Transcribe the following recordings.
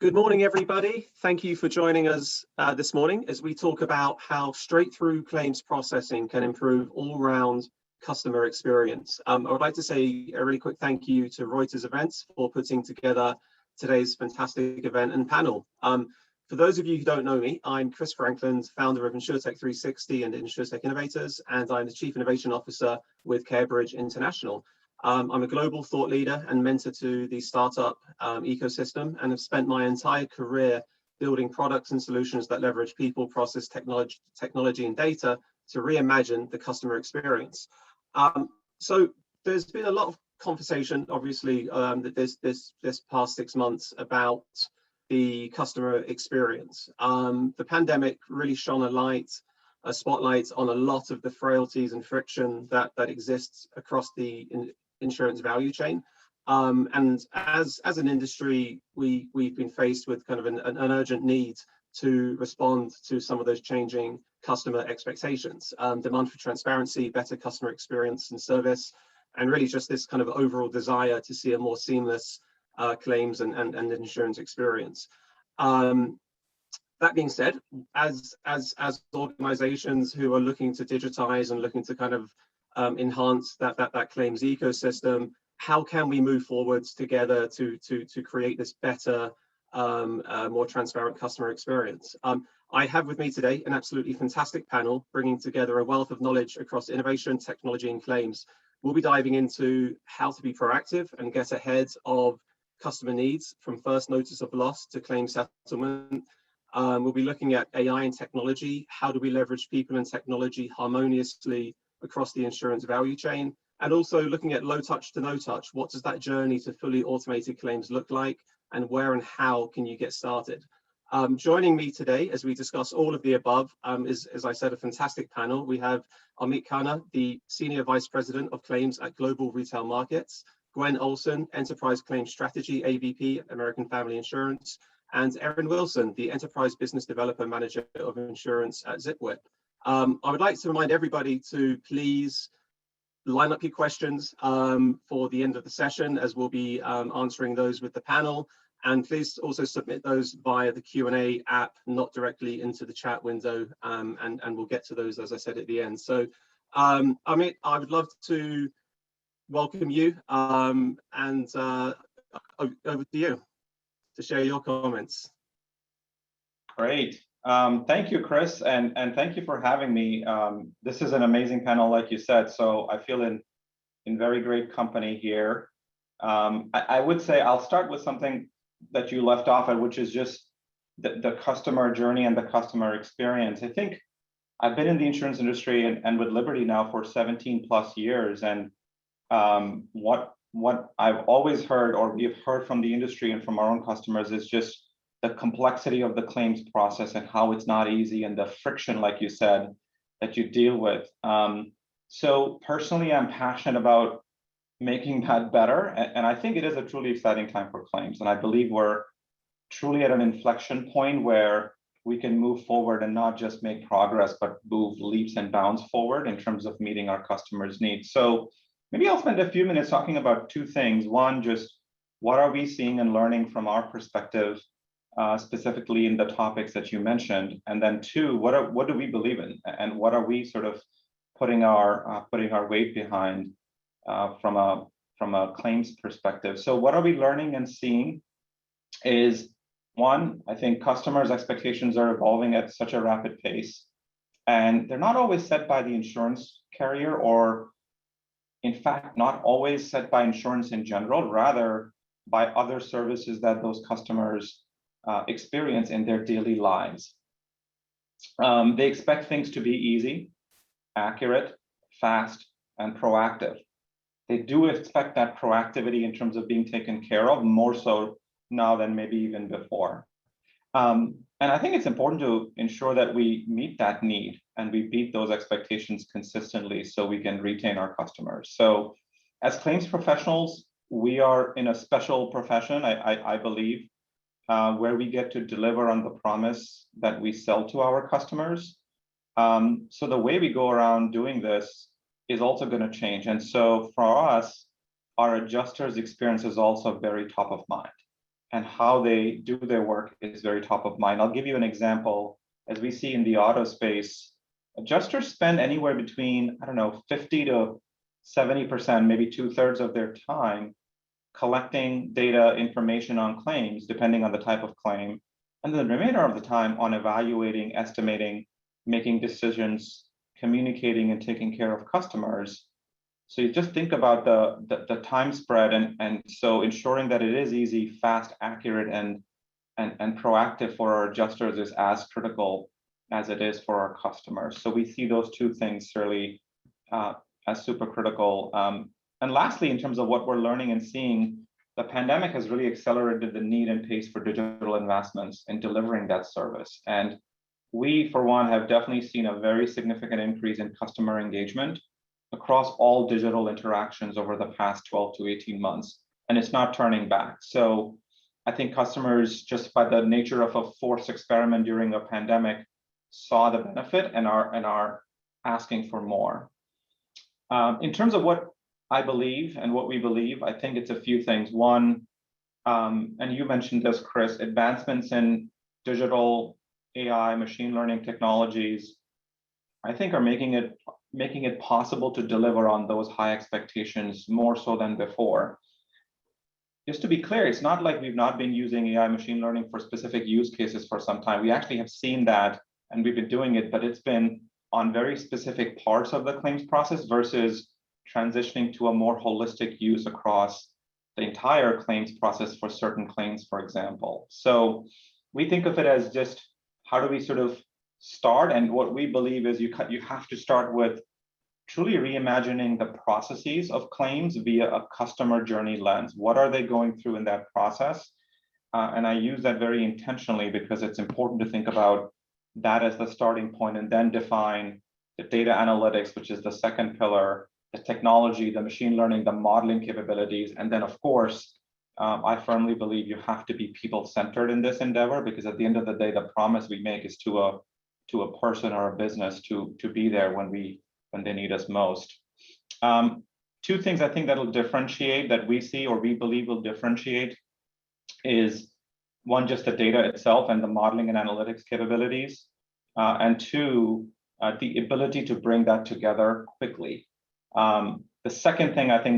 Good morning, everybody. Thank you for joining us this morning as we talk about how straight-through claims processing can improve all-round customer experience. I would like to say a really quick thank you to Reuters Events for putting together today's fantastic event and panel. For those of you who don't know me, I'm Chris Franklin, founder of InsurTech 360 and InsurTech Innovators, and I'm the Chief Innovation Officer with CareBridge International. I'm a global thought leader and mentor to the startup ecosystem, and have spent my entire career building products and solutions that leverage people, process, technology, and data to reimagine the customer experience. So there's been a lot of conversation, obviously, this past 6 months about the customer experience. The pandemic really shone a spotlight on a lot of the frailties and friction that exists across the insurance value chain. And as an industry, we've been faced with kind of an urgent need to respond to some of those changing customer expectations, demand for transparency, better customer experience and service, and really just this kind of overall desire to see a more seamless claims and insurance experience. That being said, as organizations who are looking to digitize and looking to kind of enhance that claims ecosystem, how can we move forwards together to create this better, more transparent customer experience? I have with me today an absolutely fantastic panel bringing together a wealth of knowledge across innovation, technology, and claims. We'll be diving into how to be proactive and get ahead of customer needs from first notice of loss to claim settlement. We'll be looking at AI and technology. How do we leverage people and technology harmoniously across the insurance value chain? And also looking at low touch to no touch. What does that journey to fully automated claims look like? And where and how can you get started? Joining me today as we discuss all of the above is, as I said, a fantastic panel. We have Amit Khanna, the Senior Vice President of Claims at Global Retail Markets, Gwen Olsen, Enterprise Claims Strategy, AVP, American Family Insurance, and Erin Wilson, the Enterprise Business Developer Manager of Insurance at Zipwhip. I would like to remind everybody to please line up your questions for the end of the session, as we'll be answering those with the panel. And please also submit those via the Q&A app, not directly into the chat window, and we'll get to those, as I said, at the end. So Amit, I would love to welcome you and over to you to share your comments. Great. Thank you, Chris, and thank you for having me. This is an amazing panel, like you said, so I feel in very great company here. I would say I'll start with something that you left off at, which is just the customer journey and the customer experience. I think I've been in the insurance industry and with Liberty now for 17 plus years, and what I've always heard, or we've heard from the industry and from our own customers, is just the complexity of the claims process and how it's not easy, and the friction, like you said, that you deal with. So personally, I'm passionate about making that better, and I think it is a truly exciting time for claims, and I believe we're truly at an inflection point where we can move forward and not just make progress, but move leaps and bounds forward in terms of meeting our customers' needs. So maybe I'll spend a few minutes talking about two things. One, just what are we seeing and learning from our perspective, specifically in the topics that you mentioned, and then two, what do we believe in, and what are we sort of putting our weight behind from a claims perspective. So what are we learning and seeing is, one, I think customers' expectations are evolving at such a rapid pace, and they're not always set by the insurance carrier, or in fact, not always set by insurance in general, rather by other services that those customers experience in their daily lives. They expect things to be easy, accurate, fast, and proactive. They do expect that proactivity in terms of being taken care of, more so now than maybe even before. And I think it's important to ensure that we meet that need and we beat those expectations consistently so we can retain our customers. So as claims professionals, we are in a special profession, I believe, where we get to deliver on the promise that we sell to our customers. So the way we go around doing this is also going to change. And so for us, our adjusters' experience is also very top of mind. and how they do their work is very top of mind. I'll give you an example. As we see in the auto space, adjusters spend anywhere between, I don't know, 50 to 70%, maybe 2/3 of their time collecting data information on claims, depending on the type of claim, and the remainder of the time on evaluating, estimating, making decisions, communicating, and taking care of customers. So you just think about the time spread, and so ensuring that it is easy, fast, accurate, and proactive for our adjusters is as critical as it is for our customers. So we see those two things really as super critical. And lastly, in terms of what we're learning and seeing, the pandemic has really accelerated the need and pace for digital investments in delivering that service. And we, for one, have definitely seen a very significant increase in customer engagement across all digital interactions over the past 12 to 18 months, and it's not turning back. So I think customers, just by the nature of a forced experiment during a pandemic, saw the benefit and are asking for more. In terms of what I believe and what we believe, I think it's a few things. One, and you mentioned this, Chris, advancements in digital AI, machine learning technologies, I think are making it possible to deliver on those high expectations more so than before. Just to be clear, it's not like we've not been using AI machine learning for specific use cases for some time. We actually have seen that and we've been doing it, but it's been on very specific parts of the claims process versus transitioning to a more holistic use across the entire claims process for certain claims, for example. So we think of it as just how do we sort of start, and what we believe is you have to start with truly reimagining the processes of claims via a customer journey lens. What are they going through in that process? And I use that very intentionally because it's important to think about that as the starting point and then define the data analytics, which is the second pillar, the technology, the machine learning, the modeling capabilities. And then, of course, I firmly believe you have to be people-centered in this endeavor, because at the end of the day, the promise we make is to a person or a business to be there when they need us most. Two things I think that'll differentiate, that we see or we believe will differentiate, is one, just the data itself and the modeling and analytics capabilities, and two, the ability to bring that together quickly. The second thing I think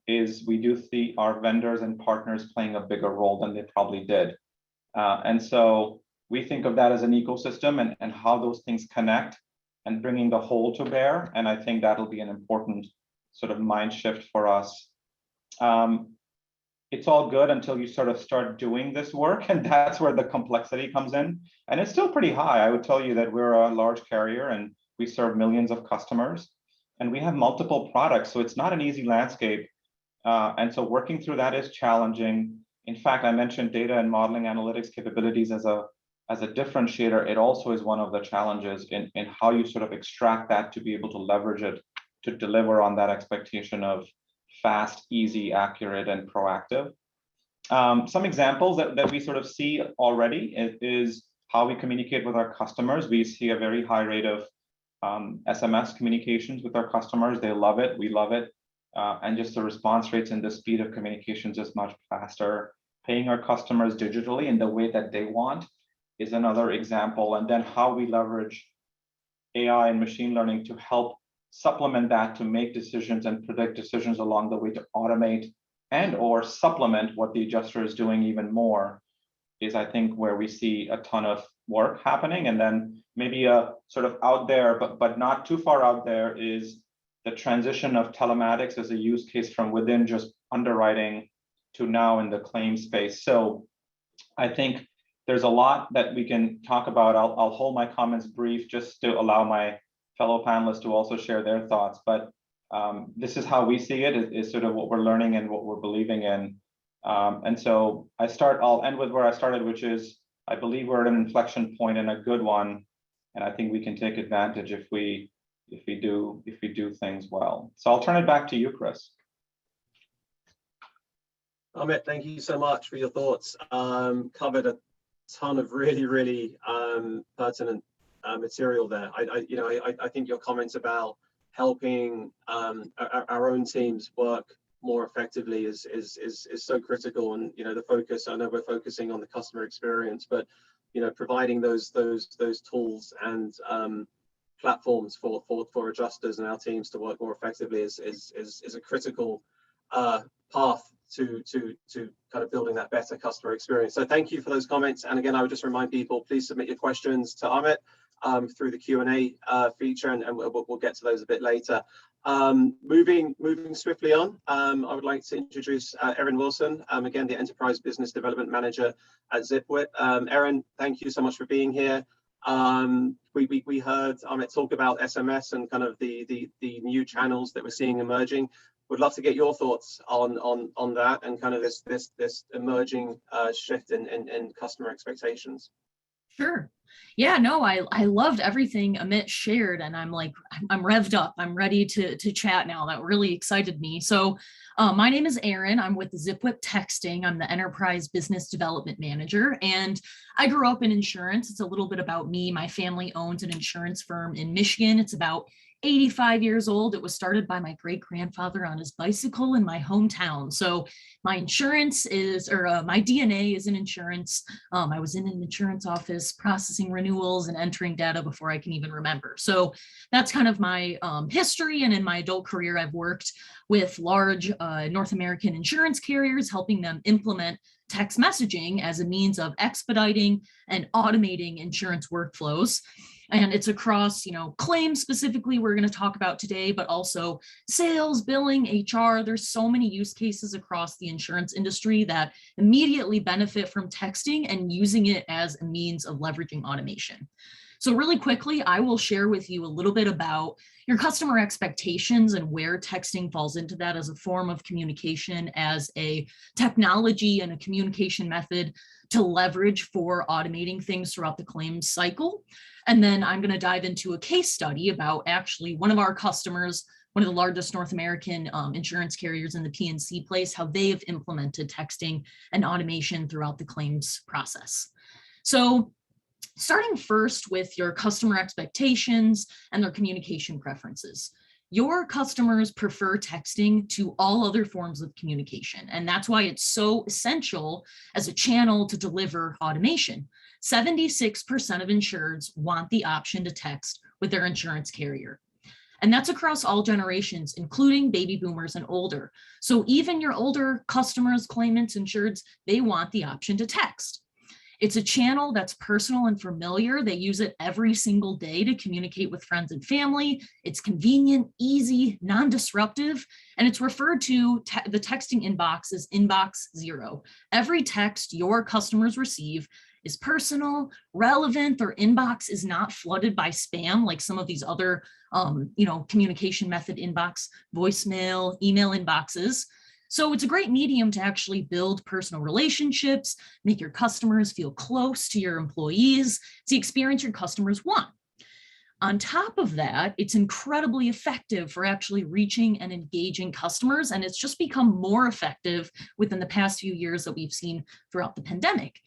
is we do see our vendors and partners playing a bigger role than they probably did. And so we think of that as an ecosystem and how those things connect and bringing the whole to bear. And I think that'll be an important sort of mind shift for us. It's all good until you sort of start doing this work, and that's where the complexity comes in. And it's still pretty high. I would tell you that we're a large carrier and we serve millions of customers, and we have multiple products. So it's not an easy landscape. And so working through that is challenging. In fact, I mentioned data and modeling analytics capabilities as a differentiator. It also is one of the challenges in how you sort of extract that to be able to leverage it to deliver on that expectation of fast, easy, accurate, and proactive. Some examples that we sort of see already is how we communicate with our customers. We see a very high rate of SMS communications with our customers. They love it, we love it. And just the response rates and the speed of communications is much faster. Paying our customers digitally in the way that they want is another example. And then how we leverage AI and machine learning to help supplement that, to make decisions and predict decisions along the way, to automate and or supplement what the adjuster is doing even more, is I think where we see a ton of work happening. And then maybe a sort of out there, but not too far out there, is the transition of telematics as a use case from within just underwriting to now in the claim space. So I think there's a lot that we can talk about. I'll hold my comments brief just to allow my fellow panelists to also share their thoughts. But this is how we see it, is sort of what we're learning and what we're believing in. And so I'll end with where I started, which is I believe we're at an inflection point and a good one. And I think we can take advantage if we do things well. So I'll turn it back to you, Chris. Amit, thank you so much for your thoughts. Covered a ton of really pertinent material there. I think your comments about helping our own teams work more effectively is so critical. And the focus, I know we're focusing on the customer experience, but providing those tools and platforms for adjusters and our teams to work more effectively is a critical path to kind of building that better customer experience. So thank you for those comments. And again, I would just remind people, please submit your questions to Amit through the Q&A feature, and we'll get to those a bit later. Moving swiftly on, I would like to introduce Erin Wilson, again, the Enterprise Business Development Manager at Zipwhip. Erin, thank you so much for being here. We heard Amit talk about SMS and kind of the new channels that we're seeing emerging. Would love to get your thoughts on that and kind of this emerging shift in customer expectations. Sure. Yeah, no, I loved everything Amit shared, and I'm revved up. I'm ready to chat now. That really excited me. So my name is Erin. I'm with Zipwhip Texting. I'm the Enterprise Business Development Manager, and I grew up in insurance. It's a little bit about me. My family owns an insurance firm in Michigan. It's about 85 years old. It was started by my great-grandfather on his bicycle in my hometown. So my insurance is, or my DNA is in insurance. I was in an insurance office processing renewals and entering data before I can even remember. So that's kind of my history. And in my adult career, I've worked with large North American insurance carriers, helping them implement text messaging as a means of expediting and automating insurance workflows. And it's across, claims specifically we're going to talk about today, but also sales, billing, HR. There's so many use cases across the insurance industry that immediately benefit from texting and using it as a means of leveraging automation. So really quickly, I will share with you a little bit about your customer expectations and where texting falls into that as a form of communication, as a technology and a communication method to leverage for automating things throughout the claims cycle. And then I'm going to dive into a case study about actually one of our customers, one of the largest North American insurance carriers in the P&C place, how they've implemented texting and automation throughout the claims process. So starting first with your customer expectations and their communication preferences. Your customers prefer texting to all other forms of communication, and that's why it's so essential as a channel to deliver automation. 76% of insureds want the option to text with their insurance carrier. And that's across all generations, including baby boomers and older. So even your older customers, claimants, insureds, they want the option to text. It's a channel that's personal and familiar. They use it every single day to communicate with friends and family. It's convenient, easy, non-disruptive, and it's referred to the texting inbox as inbox zero. Every text your customers receive is personal, relevant. Their inbox is not flooded by spam like some of these other communication method inbox, voicemail, email inboxes. So it's a great medium to actually build personal relationships, make your customers feel close to your employees. It's the experience your customers want. On top of that, it's incredibly effective for actually reaching and engaging customers, and it's just become more effective within the past few years that we've seen throughout the pandemic.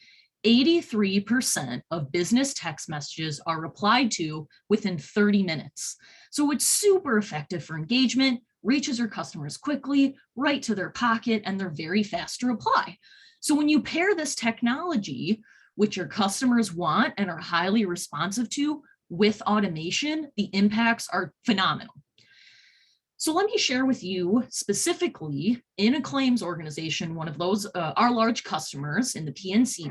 83% of business text messages are replied to within 30 minutes. So it's super effective for engagement, reaches your customers quickly, right to their pocket, and they're very fast to reply. So when you pair this technology, which your customers want and are highly responsive to, with automation, the impacts are phenomenal. So let me share with you specifically in a claims organization, one of those, our large customers in the P&C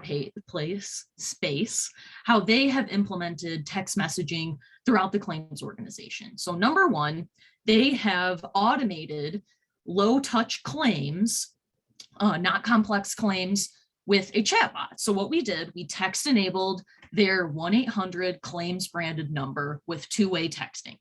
space, how they have implemented text messaging throughout the claims organization. So number one, they have automated low touch claims, not complex claims, with a chatbot. So what we did, we text enabled their 1-800 claims branded number with two-way texting.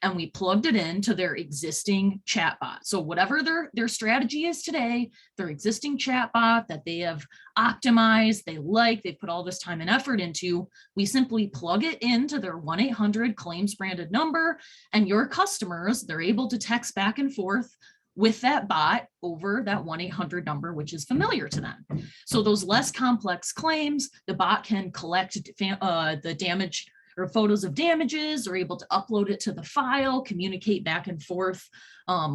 And we plugged it into their existing chatbot. So whatever their strategy is today, their existing chatbot that they have optimized, they've put all this time and effort into, we simply plug it into their 1-800 claims branded number, and your customers, they're able to text back and forth with that bot over that 1-800 number, which is familiar to them. So those less complex claims, the bot can collect the damage or photos of damages, or able to upload it to the file, communicate back and forth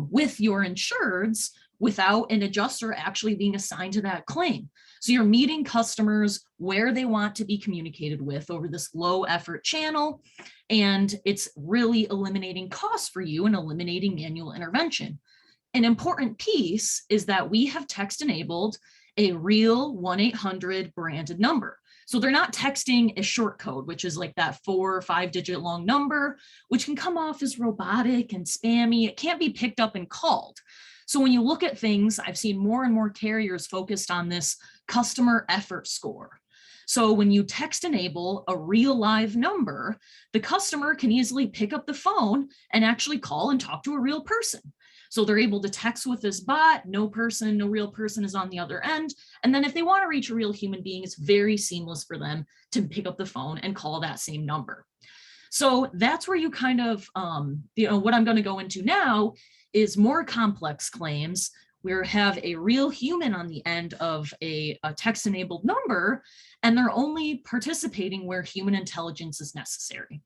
with your insureds without an adjuster actually being assigned to that claim. So you're meeting customers where they want to be communicated with over this low effort channel, and it's really eliminating costs for you and eliminating manual intervention. An important piece is that we have text enabled a real 1-800 branded number. So they're not texting a short code, which is like that 4 or 5 digit long number, which can come off as robotic and spammy. It can't be picked up and called. So when you look at things, I've seen more and more carriers focused on this customer effort score. So when you text enable a real live number, the customer can easily pick up the phone and actually call and talk to a real person. So they're able to text with this bot, no real person is on the other end. And then if they want to reach a real human being, it's very seamless for them to pick up the phone and call that same number. So that's where you kind of, what I'm going to go into now is more complex claims where you have a real human on the end of a text-enabled number, and they're only participating where human intelligence is necessary.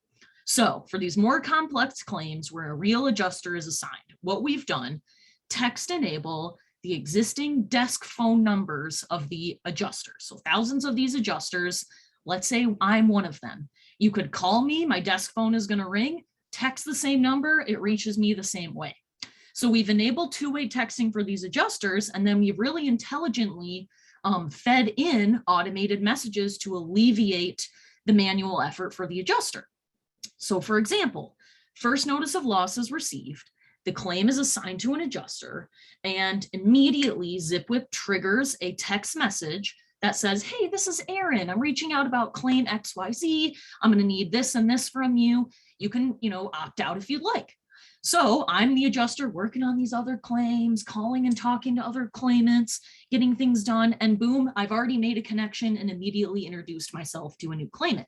So for these more complex claims where a real adjuster is assigned, what we've done, text enable the existing desk phone numbers of the adjusters. So thousands of these adjusters, let's say I'm one of them. You could call me, my desk phone is going to ring, text the same number, it reaches me the same way. So we've enabled two-way texting for these adjusters, and then we've really intelligently fed in automated messages to alleviate the manual effort for the adjuster. So for example, first notice of loss is received, the claim is assigned to an adjuster, and immediately ZipWhip triggers a text message that says, hey, this is Erin. I'm reaching out about claim XYZ. I'm going to need this and this from you. You can, opt out if you'd like. So I'm the adjuster working on these other claims, calling and talking to other claimants, getting things done, and boom, I've already made a connection and immediately introduced myself to a new claimant.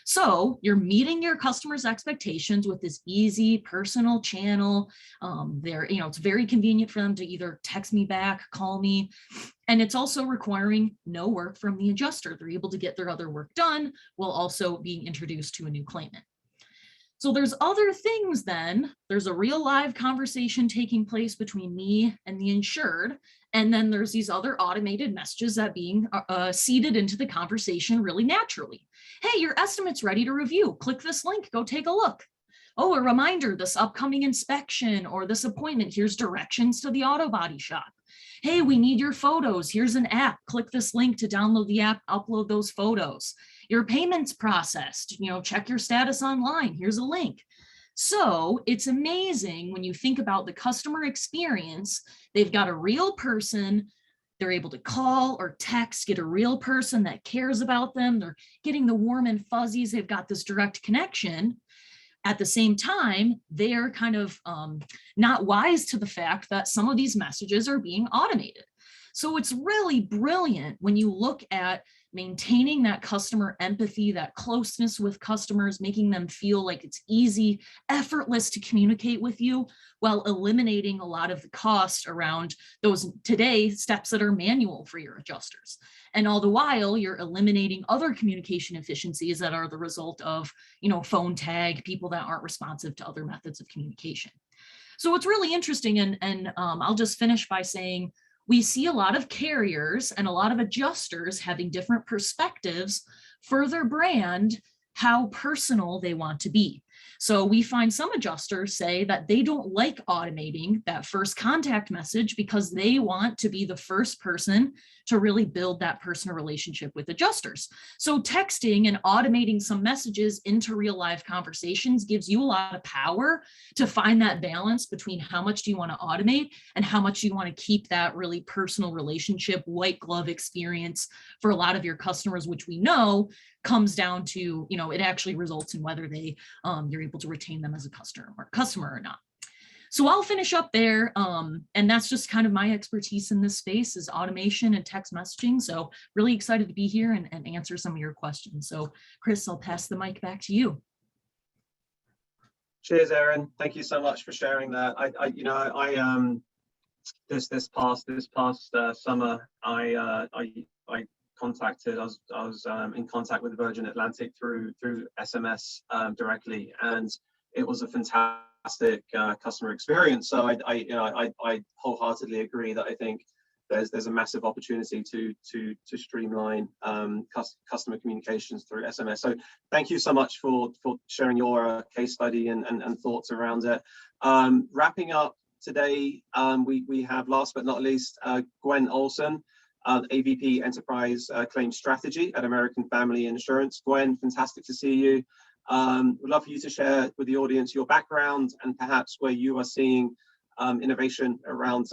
So you're meeting your customers' expectations with this easy personal channel. It's very convenient for them to either text me back, call me, and it's also requiring no work from the adjuster. They're able to get their other work done while also being introduced to a new claimant. So there's other things then. There's a real live conversation taking place between me and the insured. And then there's these other automated messages that being seeded into the conversation really naturally. Hey, your estimate's ready to review. Click this link, go take a look. Oh, a reminder, this upcoming inspection or this appointment, here's directions to the auto body shop. Hey, we need your photos. Here's an app. Click this link to download the app, upload those photos. Your payment's processed, check your status online. Here's a link. So it's amazing when you think about the customer experience. They've got a real person. They're able to call or text, get a real person that cares about them. They're getting the warm and fuzzies. They've got this direct connection. At the same time, they're kind of not wise to the fact that some of these messages are being automated. So it's really brilliant when you look at maintaining that customer empathy, that closeness with customers, making them feel like it's easy, effortless to communicate with you, while eliminating a lot of the cost around those today steps that are manual for your adjusters. And all the while, you're eliminating other communication efficiencies that are the result of, phone tag, people that aren't responsive to other methods of communication. So it's really interesting, and I'll just finish by saying, we see a lot of carriers and a lot of adjusters having different perspectives for their brand, how personal they want to be. So we find some adjusters say that they don't like automating that first contact message because they want to be the first person to really build that personal relationship with adjusters. So texting and automating some messages into real life conversations gives you a lot of power to find that balance between how much do you want to automate and how much you want to keep that really personal relationship, white glove experience for a lot of your customers, which we know comes down to, it actually results in whether you're able to retain them as a customer or not. So I'll finish up there. And that's just kind of my expertise in this space is automation and text messaging. So really excited to be here and answer some of your questions. So Chris, I'll pass the mic back to you. Cheers, Erin. Thank you so much for sharing that. This past summer, I was in contact with Virgin Atlantic through SMS directly, and it was a fantastic fantastic customer experience. So I wholeheartedly agree that I think there's a massive opportunity to streamline customer communications through SMS. So thank you so much for sharing your case study and thoughts around it. Wrapping up today, we have, last but not least, Gwen Olsen, AVP Enterprise Claims Strategy at American Family Insurance. Gwen, fantastic to see you. Would love for you to share with the audience your background and perhaps where you are seeing innovation around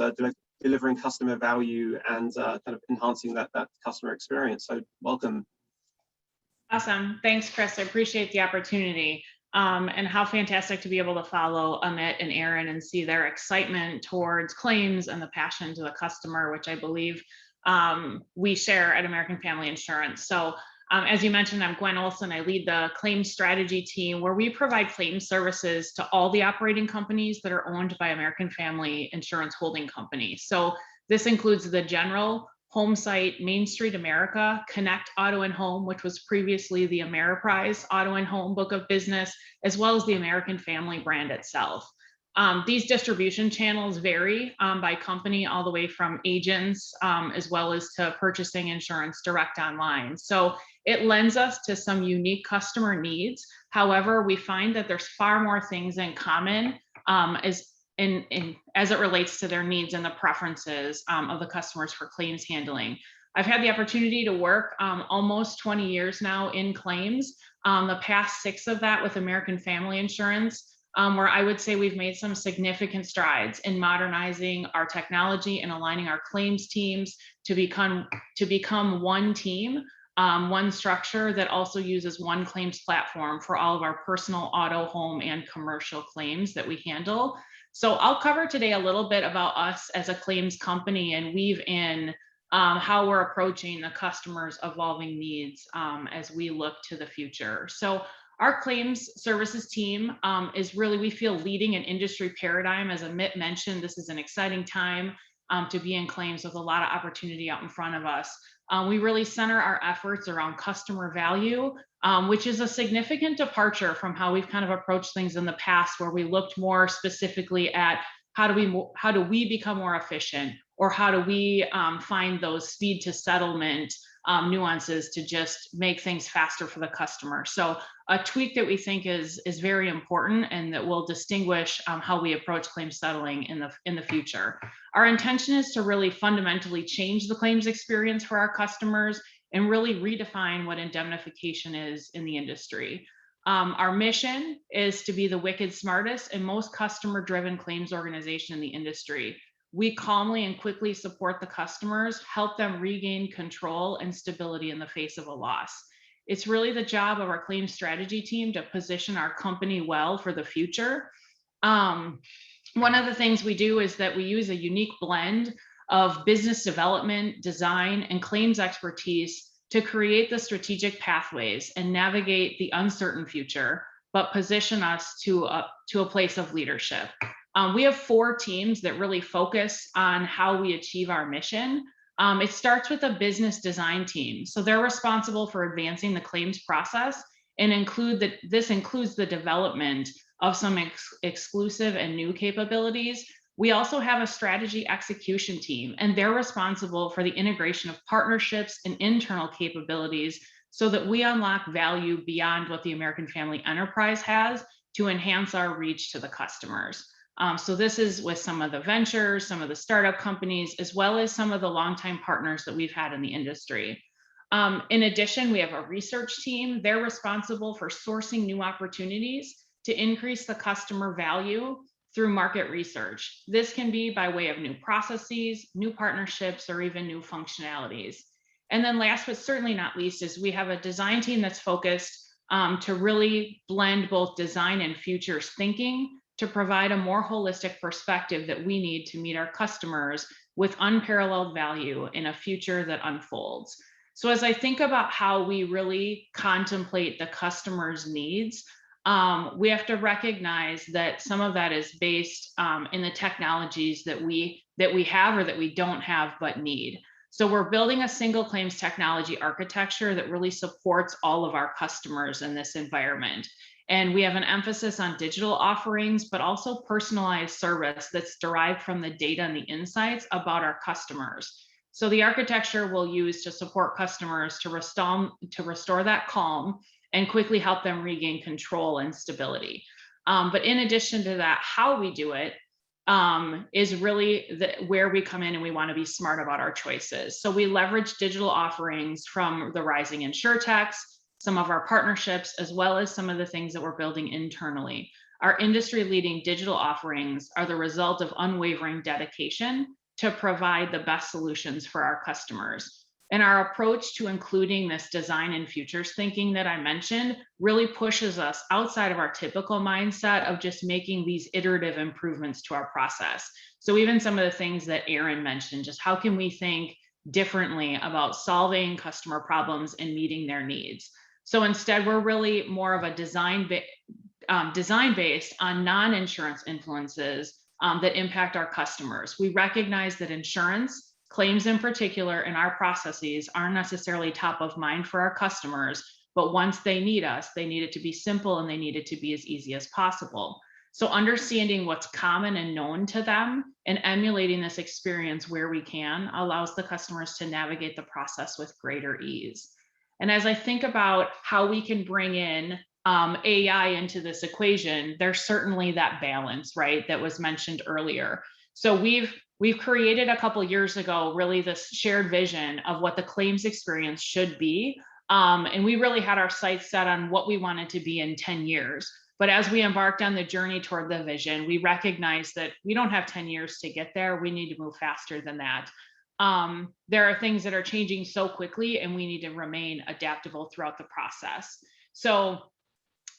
delivering customer value and kind of enhancing that customer experience. So welcome. Awesome. Thanks, Chris. I appreciate the opportunity. And how fantastic to be able to follow Amit and Erin and see their excitement towards claims and the passion to the customer, which I believe we share at American Family Insurance. So as you mentioned, I'm Gwen Olsen. I lead the claims strategy team where we provide claims services to all the operating companies that are owned by American Family Insurance holding companies. So this includes the General, Home Site, Main Street America, Connect Auto and Home, which was previously the Ameriprise Auto and Home book of business, as well as the American Family brand itself. These distribution channels vary by company, all the way from agents as well as to purchasing insurance direct online. So it lends us to some unique customer needs. However, we find that there's far more things in common as it relates to their needs and the preferences of the customers for claims handling. I've had the opportunity to work almost 20 years now in claims, the past 6 of that with American Family Insurance, where I would say we've made some significant strides in modernizing our technology and aligning our claims teams to become one team, one structure that also uses one claims platform for all of our personal auto, home, and commercial claims that we handle. So I'll cover today a little bit about us as a claims company and weave in how we're approaching the customer's evolving needs as we look to the future. So our claims services team is really, we feel, leading an industry paradigm. As Amit mentioned, this is an exciting time to be in claims with a lot of opportunity out in front of us. We really center our efforts around customer value, which is a significant departure from how we've kind of approached things in the past, where we looked more specifically at how do we become more efficient, or how do we find those speed to settlement nuances to just make things faster for the customer. So a tweak that we think is very important and that will distinguish how we approach claims settling in the future. Our intention is to really fundamentally change the claims experience for our customers and really redefine what indemnification is in the industry. Our mission is to be the wicked smartest and most customer-driven claims organization in the industry. We calmly and quickly support the customers, help them regain control and stability in the face of a loss. It's really the job of our claims strategy team to position our company well for the future. One of the things we do is that we use a unique blend of business development, design, and claims expertise to create the strategic pathways and navigate the uncertain future, but position us to a place of leadership. We have 4 teams that really focus on how we achieve our mission. It starts with a business design team. So they're responsible for advancing the claims process and this includes the development of some exclusive and new capabilities. We also have a strategy execution team, and they're responsible for the integration of partnerships and internal capabilities so that we unlock value beyond what the American Family Enterprise has to enhance our reach to the customers. So this is with some of the ventures, some of the startup companies, as well as some of the longtime partners that we've had in the industry. In addition, we have a research team. They're responsible for sourcing new opportunities to increase the customer value through market research. This can be by way of new processes, new partnerships, or even new functionalities. And then last but certainly not least is we have a design team that's focused to really blend both design and futures thinking to provide a more holistic perspective that we need to meet our customers with unparalleled value in a future that unfolds. So as I think about how we really contemplate the customer's needs, we have to recognize that some of that is based in the technologies that we have or that we don't have but need. So we're building a single claims technology architecture that really supports all of our customers in this environment. And we have an emphasis on digital offerings, but also personalized service that's derived from the data and the insights about our customers. So the architecture we'll use to support customers to restore that calm and quickly help them regain control and stability. But in addition to that, how we do it is really where we come in, and we want to be smart about our choices. So we leverage digital offerings from the rising insurtechs, some of our partnerships, as well as some of the things that we're building internally. Our industry-leading digital offerings are the result of unwavering dedication to provide the best solutions for our customers. And our approach to including this design and futures thinking that I mentioned really pushes us outside of our typical mindset of just making these iterative improvements to our process. So even some of the things that Erin mentioned, just how can we think differently about solving customer problems and meeting their needs? So instead, we're really more of a design based on non-insurance influences that impact our customers. We recognize that insurance, claims in particular, and our processes aren't necessarily top of mind for our customers, but once they need us, they need it to be simple and they need it to be as easy as possible. So understanding what's common and known to them and emulating this experience where we can allows the customers to navigate the process with greater ease. And as I think about how we can bring in AI into this equation, there's certainly that balance, right, that was mentioned earlier. So we've created a couple of years ago, really this shared vision of what the claims experience should be. And we really had our sights set on what we wanted to be in 10 years. But as we embarked on the journey toward the vision, we recognized that we don't have 10 years to get there. We need to move faster than that. There are things that are changing so quickly, and we need to remain adaptable throughout the process. So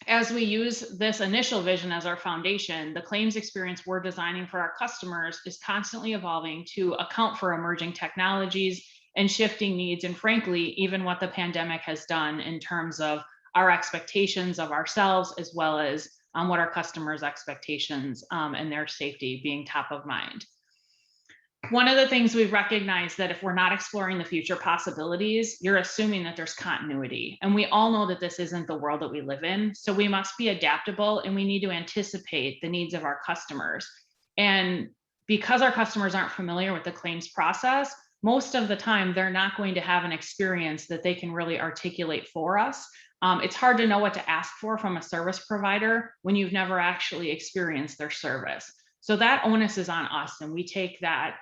as we use this initial vision as our foundation, the claims experience we're designing for our customers is constantly evolving to account for emerging technologies and shifting needs, and frankly, even what the pandemic has done in terms of our expectations of ourselves, as well as what our customers' expectations and their safety being top of mind. One of the things we've recognized that if we're not exploring the future possibilities, you're assuming that there's continuity. And we all know that this isn't the world that we live in. So we must be adaptable, and we need to anticipate the needs of our customers. And because our customers aren't familiar with the claims process, most of the time, they're not going to have an experience that they can really articulate for us. It's hard to know what to ask for from a service provider when you've never actually experienced their service. So that onus is on us, and we take that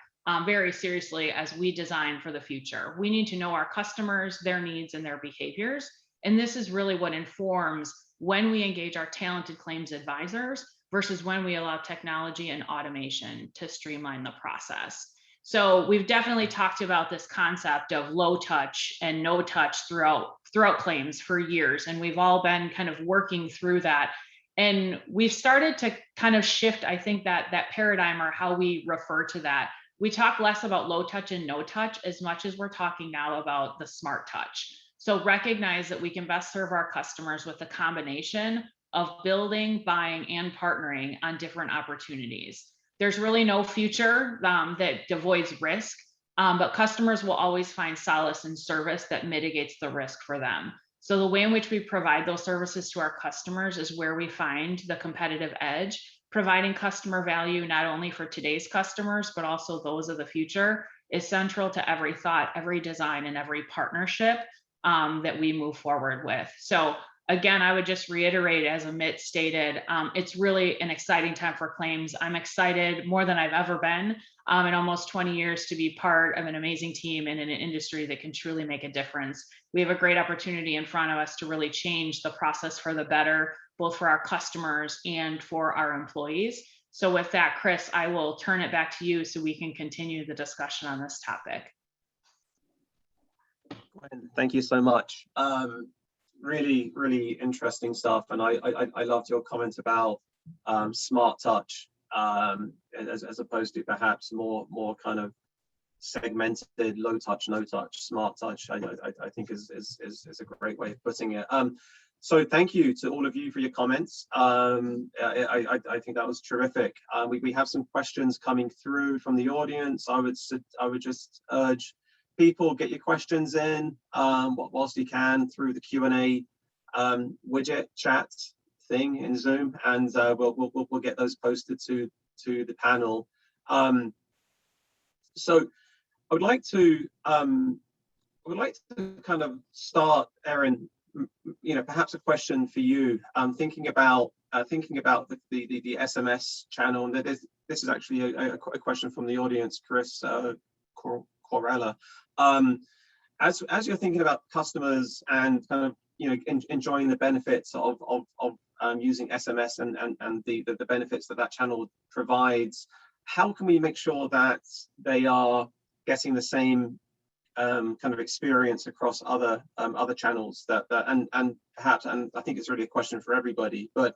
very seriously as we design for the future. We need to know our customers, their needs, and their behaviors. And this is really what informs when we engage our talented claims advisors versus when we allow technology and automation to streamline the process. So we've definitely talked about this concept of low touch and no touch throughout claims for years. And we've all been kind of working through that. And we've started to kind of shift, I think, that paradigm, or how we refer to that. We talk less about low touch and no touch as much as we're talking now about the smart touch. So recognize that we can best serve our customers with a combination of building, buying, and partnering on different opportunities. There's really no future that avoids risk, but customers will always find solace in service that mitigates the risk for them. So the way in which we provide those services to our customers is where we find the competitive edge, providing customer value not only for today's customers, but also those of the future, is central to every thought, every design, and every partnership that we move forward with. So again, I would just reiterate, as Amit stated, it's really an exciting time for claims. I'm excited more than I've ever been in almost 20 years to be part of an amazing team and in an industry that can truly make a difference. We have a great opportunity in front of us to really change the process for the better, both for our customers and for our employees. So with that, Chris, I will turn it back to you so we can continue the discussion on this topic. Thank you so much. Really, really interesting stuff. And I loved your comment about smart touch as opposed to perhaps more kind of segmented low touch, no touch. Smart touch, I think is a great way of putting it. So thank you to all of you for your comments. I think that was terrific. We have some questions coming through from the audience. I would just urge people, get your questions in whilst you can through the Q&A widget chat thing in Zoom, and we'll get those posted to the panel. So I would like to kind of start, Erin. Perhaps a question for you. Thinking about the SMS channel, and this is actually a question from the audience, Chris Corella. As you're thinking about customers and kind of enjoying the benefits of using SMS and the benefits that channel provides, how can we make sure that they are getting the same kind of experience across other channels and perhaps, and I think it's really a question for everybody, but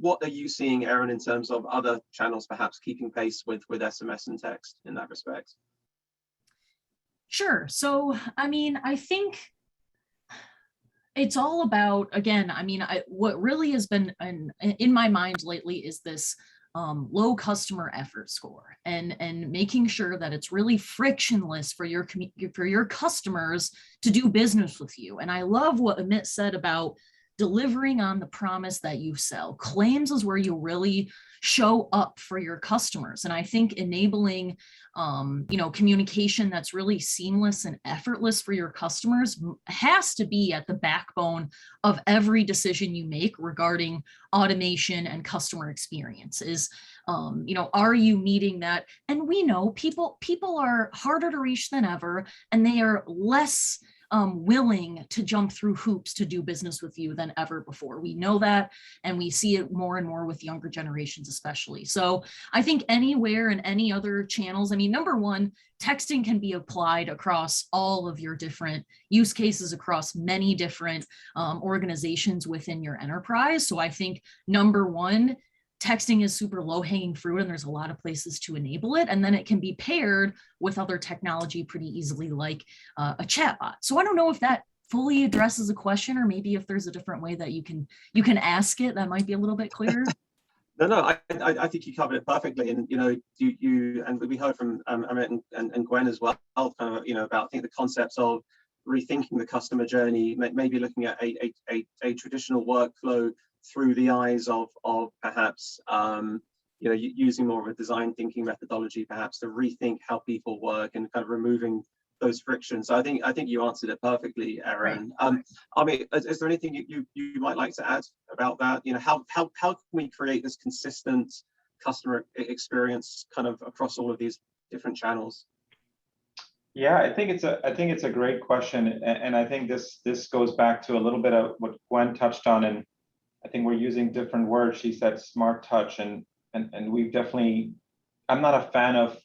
what are you seeing, Erin, in terms of other channels perhaps keeping pace with SMS and text in that respect? Sure. So, I mean, I think it's all about, again, I mean, what really has been in my mind lately is this low customer effort score, and making sure that it's really frictionless for your customers to do business with you. And I love what Amit said about delivering on the promise that you sell. Claims is where you really show up for your customers. And I think enabling communication that's really seamless and effortless for your customers has to be at the backbone of every decision you make regarding automation and customer experience. Are you meeting that? And we know people are harder to reach than ever, and they are less willing to jump through hoops to do business with you than ever before. We know that, and we see it more and more with younger generations especially. So I think anywhere and any other channels, I mean, number one, texting can be applied across all of your different use cases across many different organizations within your enterprise. So I think number one, texting is super low-hanging fruit, and there's a lot of places to enable it. And then it can be paired with other technology pretty easily, like a chatbot. So I don't know if that fully addresses a question, or maybe if there's a different way that you can ask it that might be a little bit clearer. No, I think you covered it perfectly, and you and we heard from Amit and Gwen as well, kind of about, I think, the concepts of rethinking the customer journey, maybe looking at a traditional workflow through the eyes of perhaps using more of a design thinking methodology, perhaps to rethink how people work and kind of removing those frictions. So I think you answered it perfectly, Erin. Right. Amit, is there anything you might like to add about that? How can we create this consistent customer experience kind of across all of these different channels? Yeah, I think it's a great question, and I think this goes back to a little bit of what Gwen touched on, and I think we're using different words. She said smart touch, and we've definitely, I'm not a fan of,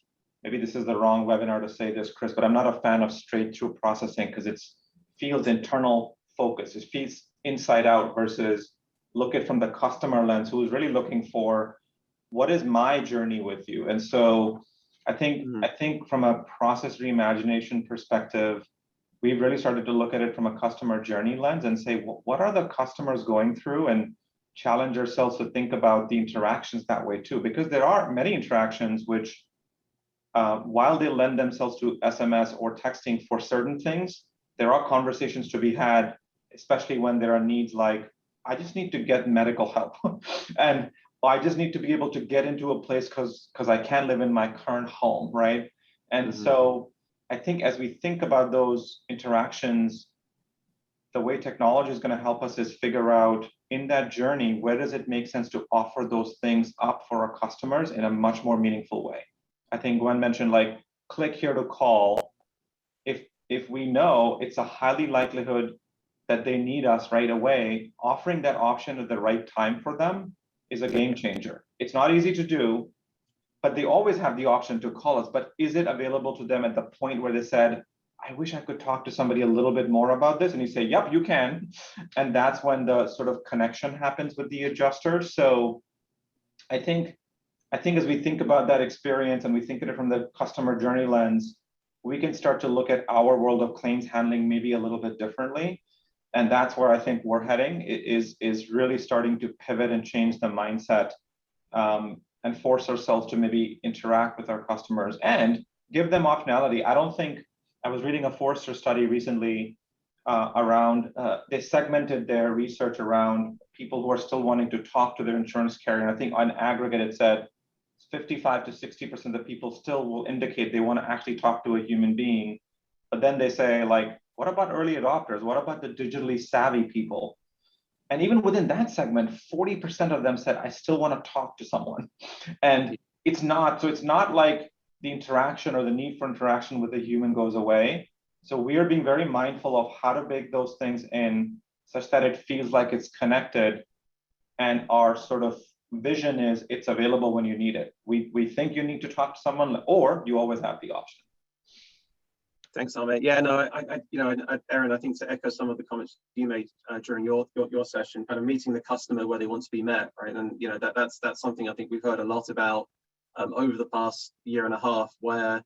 maybe this is the wrong webinar to say this, Chris, but I'm not a fan of straight through processing, because it feels internal focus. It feels inside out versus look at from the customer lens, who is really looking for, what is my journey with you? And so I think from a process reimagination perspective, we've really started to look at it from a customer journey lens and say, what are the customers going through, and challenge ourselves to think about the interactions that way too, because there are many interactions which, while they lend themselves to SMS or texting for certain things, there are conversations to be had, especially when there are needs like, I just need to get medical help, and I just need to be able to get into a place because I can't live in my current home, right? And so I think as we think about those interactions, the way technology is going to help us is figure out in that journey, where does it make sense to offer those things up for our customers in a much more meaningful way. I think Gwen mentioned, like, click here to call. If we know it's a highly likelihood that they need us right away, offering that option at the right time for them is a game changer. It's not easy to do, but they always have the option to call us. But is it available to them at the point where they said, I wish I could talk to somebody a little bit more about this? And you say, yep, you can. And that's when the sort of connection happens with the adjuster. So I think as we think about that experience and we think of it from the customer journey lens, we can start to look at our world of claims handling maybe a little bit differently. And that's where I think we're heading, is really starting to pivot and change the mindset, and force ourselves to maybe interact with our customers and give them optionality. I was reading a Forrester study recently they segmented their research around people who are still wanting to talk to their insurance carrier. And I think on aggregate, it said 55 to 60% of the people still will indicate they want to actually talk to a human being. But then they say, like, what about early adopters? What about the digitally savvy people? And even within that segment, 40% of them said, I still want to talk to someone. And it's not like the interaction or the need for interaction with a human goes away. So we are being very mindful of how to bake those things in such that it feels like it's connected. And our sort of vision is it's available when you need it. We think you need to talk to someone, or you always have the option. Thanks, Amit. Yeah, no, Erin, I think to echo some of the comments you made during your session, kind of meeting the customer where they want to be met, right? And that's something I think we've heard a lot about over the past year and a half, where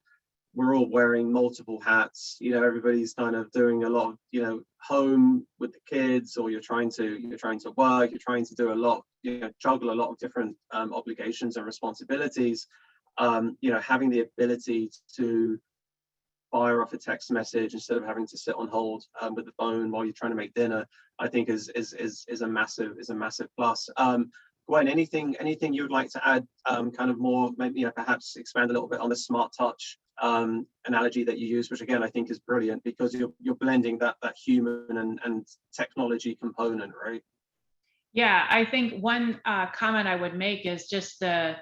we're all wearing multiple hats. Everybody's kind of doing a lot of home with the kids, or you're trying to work, you're trying to do a lot, juggle a lot of different obligations and responsibilities. Having the ability to fire off a text message instead of having to sit on hold with the phone while you're trying to make dinner, I think is a massive plus. Gwen, anything you would like to add, kind of more, maybe perhaps expand a little bit on the smart touch analogy that you use, which again I think is brilliant, because you're blending that human and technology component, right? Yeah, I think one comment I would make is just the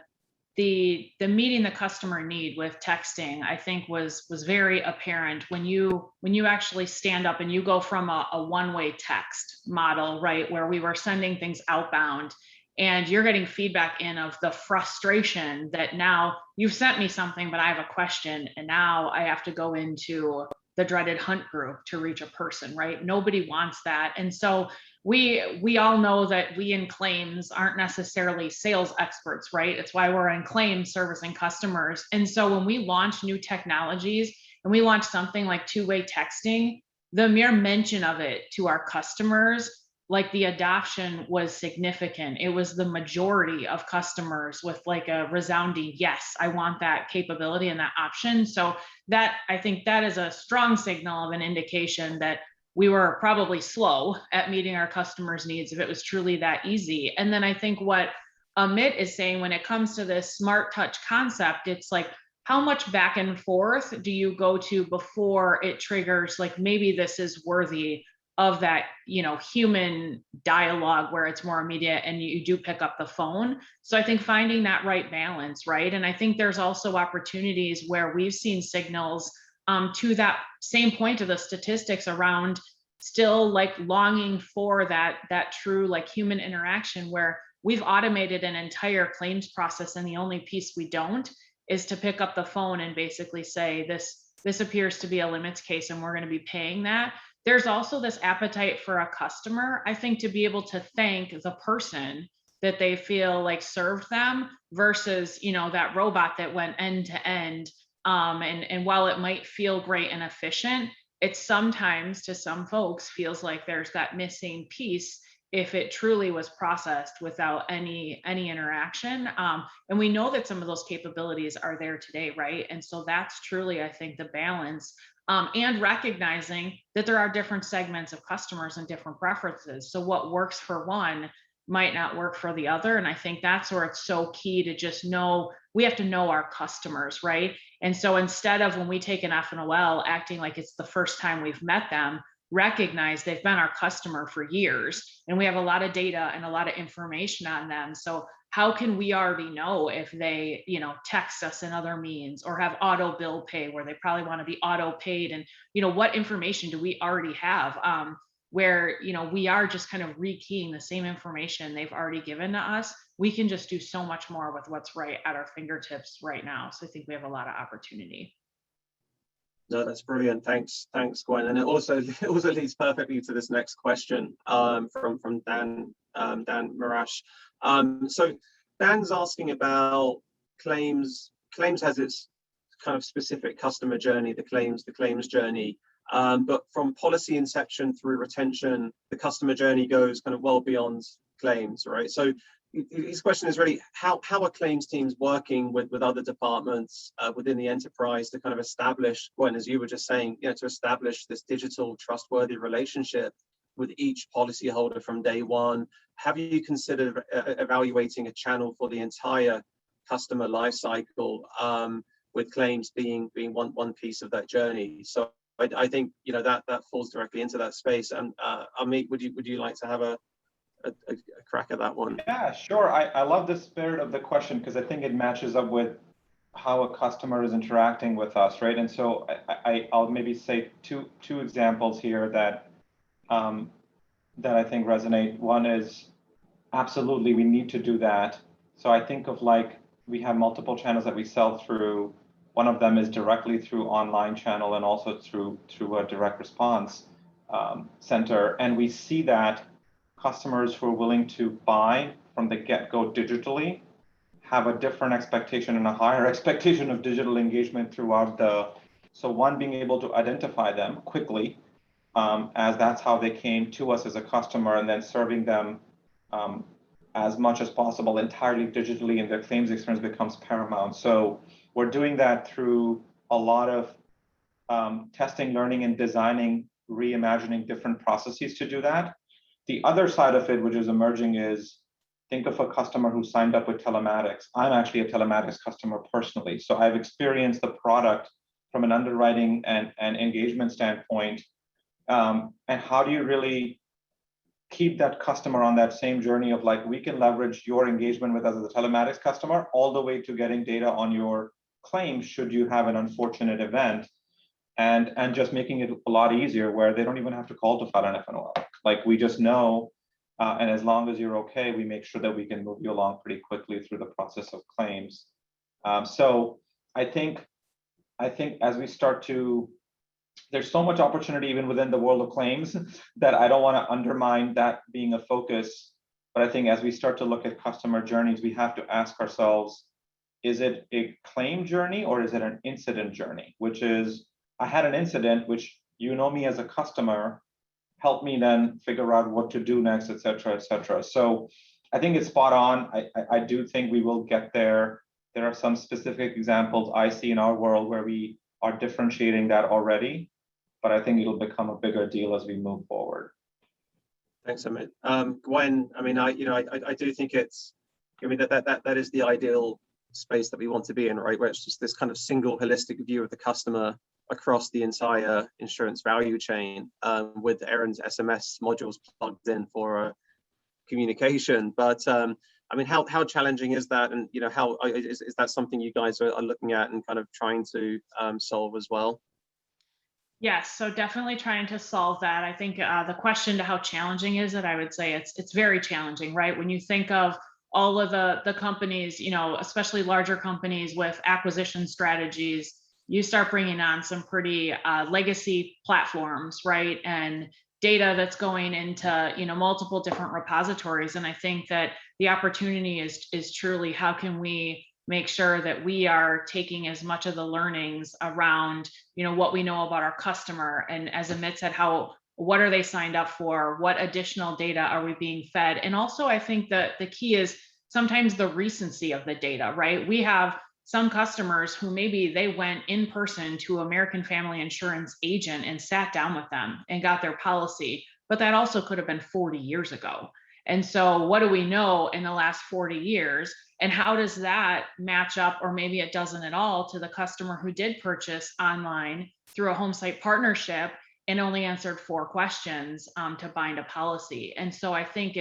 meeting the customer need with texting, I think was very apparent when you actually stand up and you go from a one-way text model, right, where we were sending things outbound, and you're getting feedback in of the frustration that now you've sent me something, but I have a question, and now I have to go into the dreaded hunt group to reach a person, right? Nobody wants that. And so we all know that we in claims aren't necessarily sales experts, right? It's why we're in claims servicing customers. And so when we launch new technologies and we launch something like two-way texting, the mere mention of it to our customers, like the adoption was significant. It was the majority of customers with like a resounding, yes, I want that capability and that option. So that, I think that is a strong signal of an indication that we were probably slow at meeting our customers' needs if it was truly that easy. And then I think what Amit is saying when it comes to this smart touch concept, it's like, how much back and forth do you go to before it triggers, like, maybe this is worthy of that, human dialogue where it's more immediate and you do pick up the phone. So I think finding that right balance, right? And I think there's also opportunities where we've seen signals to that same point of the statistics around still like longing for that true like human interaction, where we've automated an entire claims process and the only piece we don't is to pick up the phone and basically say, this appears to be a limits case and we're going to be paying that. There's also this appetite for a customer, I think, to be able to thank the person that they feel like served them versus, that robot that went end to end. And while it might feel great and efficient, it sometimes to some folks feels like there's that missing piece if it truly was processed without any interaction. And we know that some of those capabilities are there today, right? And so that's truly, I think, the balance. And recognizing that there are different segments of customers and different preferences. So what works for one might not work for the other. And I think that's where it's so key to just know, we have to know our customers, right? And so instead of when we take an FNOL acting like it's the first time we've met them, recognize they've been our customer for years and we have a lot of data and a lot of information on them. So how can we already know if they, text us in other means or have auto bill pay where they probably want to be auto paid? And, what information do we already have where, we are just kind of rekeying the same information they've already given to us? We can just do so much more with what's right at our fingertips right now. So I think we have a lot of opportunity. No, that's brilliant. Thanks, Gwen. And it also leads perfectly to this next question from Dan Marash. So Dan's asking about claims. Claims has its kind of specific customer journey, the claims journey. But from policy inception through retention, the customer journey goes kind of well beyond claims, right? So, his question is really how are claims teams working with other departments within the enterprise to kind of establish, Gwen, as you were just saying, to establish this digital trustworthy relationship with each policyholder from day one. Have you considered evaluating a channel for the entire customer lifecycle, with claims being one piece of that journey? So I think that falls directly into that space. And Amit, would you like to have a crack at that one? Yeah, sure. I love the spirit of the question because I think it matches up with how a customer is interacting with us, right? And so I'll maybe say two examples here that I think resonate. One is absolutely we need to do that. So I think of like we have multiple channels that we sell through. One of them is directly through online channel and also through a direct response center, and we see that customers who are willing to buy from the get-go digitally have a different expectation and a higher expectation of digital engagement throughout so one, being able to identify them quickly, as that's how they came to us as a customer, and then serving them as much as possible entirely digitally, and their claims experience becomes paramount. So we're doing that through a lot of testing, learning, and designing, reimagining different processes to do that. The other side of it, which is emerging, is think of a customer who signed up with telematics. I'm actually a telematics customer personally, so I've experienced the product from an underwriting and engagement standpoint. And how do you really keep that customer on that same journey of like, we can leverage your engagement with us as a telematics customer all the way to getting data on your claim should you have an unfortunate event, and just making it a lot easier where they don't even have to call to file an FNOL. Like we just know, and as long as you're okay, we make sure that we can move you along pretty quickly through the process of claims. So I think as we start to, there's so much opportunity even within the world of claims that I don't want to undermine that being a focus. But I think as we start to look at customer journeys, we have to ask ourselves, is it a claim journey or is it an incident journey? Which is, I had an incident, which me as a customer, help me then figure out what to do next, et cetera, et cetera. So I think it's spot on. I do think we will get there. There are some specific examples I see in our world where we are differentiating that already, but I think it'll become a bigger deal as we move forward. Thanks, Amit. Gwen, I mean, I do think it's, that is the ideal space that we want to be in, right? Where it's just this kind of single holistic view of the customer across the entire insurance value chain, with Erin's SMS modules plugged in for communication. But I mean, how challenging is that? And how is that something you guys are looking at and kind of trying to solve as well? Yes, so definitely trying to solve that. I think the question to how challenging is it, I would say it's very challenging, right? When you think of all of the companies, especially larger companies with acquisition strategies, you start bringing on some pretty legacy platforms, right? And data that's going into multiple different repositories. And I think that the opportunity is truly how can we make sure that we are taking as much of the learnings around what we know about our customer, and as Amit said, what are they signed up for, what additional data are we being fed. And also I think that the key is sometimes the recency of the data, right? We have some customers who maybe they went in person to American Family Insurance agent and sat down with them and got their policy, but that also could have been 40 years ago. And so what do we know in the last 40 years? And how does that match up, or maybe it doesn't at all, to the customer who did purchase online through a home site partnership and only answered 4 questions to bind a policy? And so I think